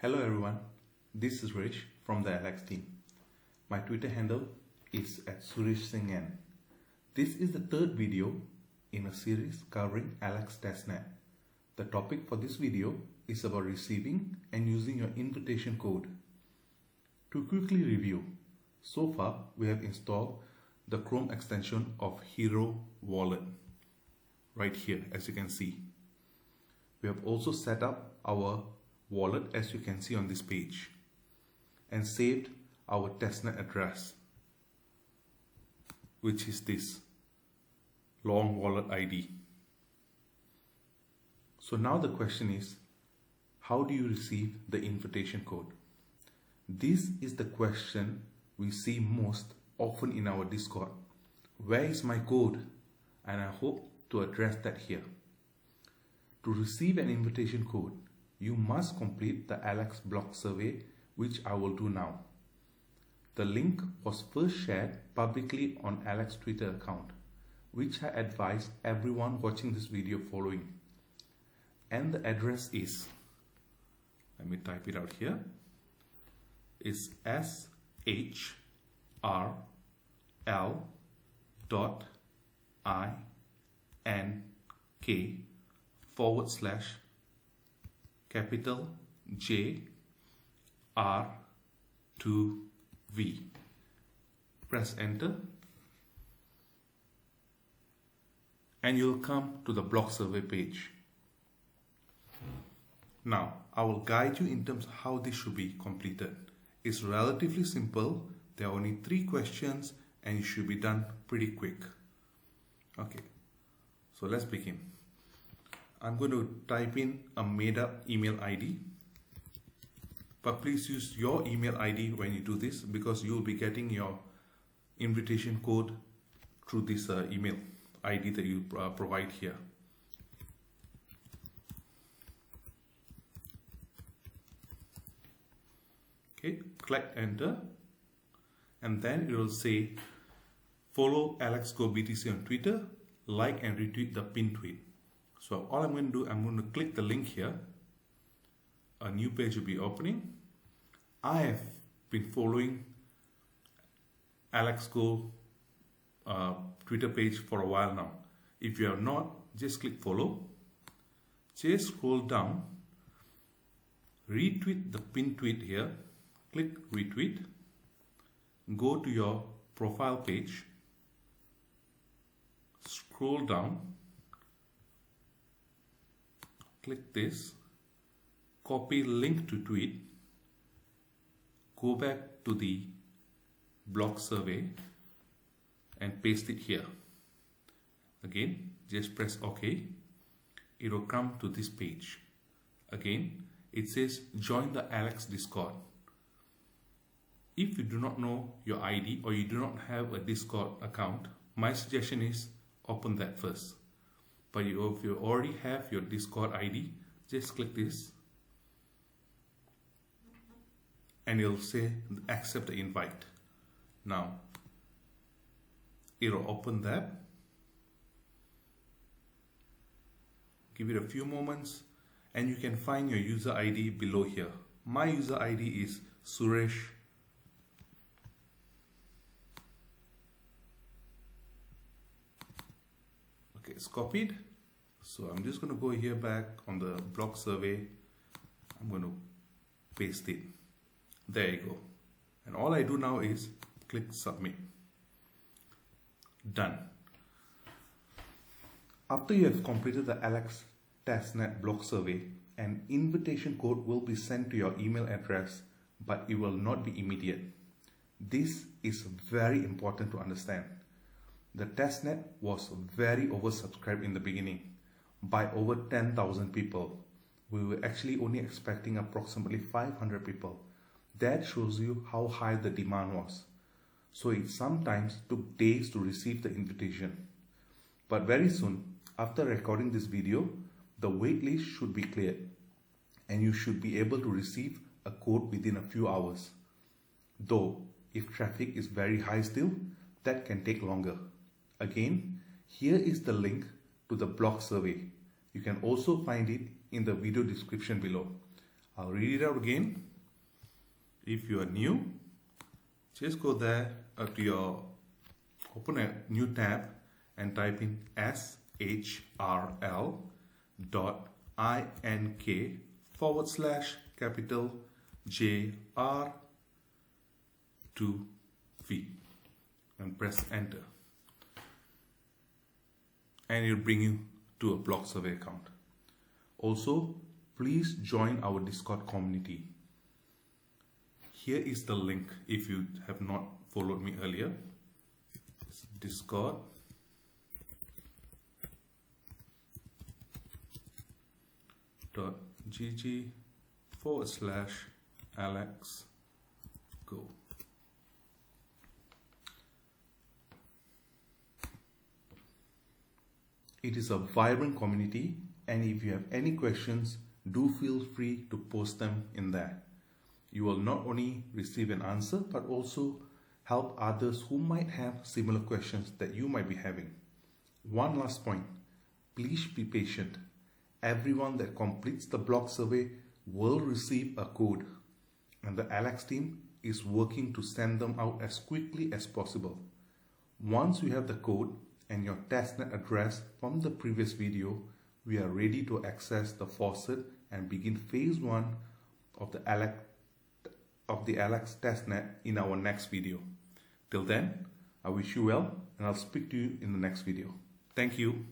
Hello everyone, this is Rish from the Alex team. My Twitter handle is @SureshSingN. This is the third video in a series covering Alex Testnet. The topic for this video is about receiving and using your invitation code. To quickly review, so far we have installed the Chrome extension of Hero Wallet right here, as you can see. We have also set up our wallet, as you can see on this page, and saved our testnet address, which is this long wallet ID. So now the question is, how do you receive the invitation code? This is the question we see most often in our Discord. Where is my code? And I hope to address that here. To receive an invitation code, you must complete the Alex block survey, which I will do now. The link was first shared publicly on Alex's Twitter account, which I advise everyone watching this video following. And the address is, let me type it out here, is shrl.ink/J-R-2-V. Press enter and you'll come to the block survey page. Now, I will guide you in terms of how this should be completed. It's relatively simple. There are only 3 questions and you should be done pretty quick. Okay, so let's begin. I'm going to type in a made-up email ID, but please use your email ID when you do this, because you'll be getting your invitation code through this email ID that you provide here. Okay, click enter, and then it will say follow Alex Go BTC on Twitter, like and retweet the pinned tweet. So all I'm going to do, I'm going to click the link here. A new page will be opening. I have been following Alex Go Twitter page for a while now. If you have not, just click follow. Just scroll down, retweet the pinned tweet here. Click retweet. Go to your profile page. Scroll down. Click this. Copy link to tweet. Go back to the block survey and paste it here. Again, just press OK. It will come to this page. Again, it says join the Alex Discord. If you do not know your ID or you do not have a Discord account, my suggestion is open that first. But if you already have your Discord ID, just click this and it'll say accept the invite. Now it'll open that. Give it a few moments and you can find your user ID below here. My user ID is Suresh. Okay, it's copied. So I'm just going to go here back on the block survey. I'm going to paste it. There you go. And all I do now is click submit. Done. After you have completed the Alex Testnet block survey, an invitation code will be sent to your email address, but it will not be immediate. This is very important to understand. The testnet was very oversubscribed in the beginning by over 10,000 people. We were actually only expecting approximately 500 people. That shows you how high the demand was. So it sometimes took days to receive the invitation. But very soon, after recording this video, the waitlist should be cleared and you should be able to receive a code within a few hours. Though, if traffic is very high still, that can take longer. Again, here is the link to the block survey. You can also find it in the video description below. I'll read it out again. If you are new, just go there to your, open a new tab and type in shrl.ink_JR2V and press enter. And it'll bring you to a block survey account. Also, please join our Discord community. Here is the link if you have not followed me earlier. It's discord.gg/AlexGo. It is a vibrant community, and if you have any questions, do feel free to post them in there. You will not only receive an answer, but also help others who might have similar questions that you might be having. One last point, please be patient. Everyone that completes the block survey will receive a code, and the Alex team is working to send them out as quickly as possible. Once you have the code and your testnet address from the previous video, we are ready to access the faucet and begin phase 1 of the Alex testnet in our next video. Till then, I wish you well, and I'll speak to you in the next video. Thank you.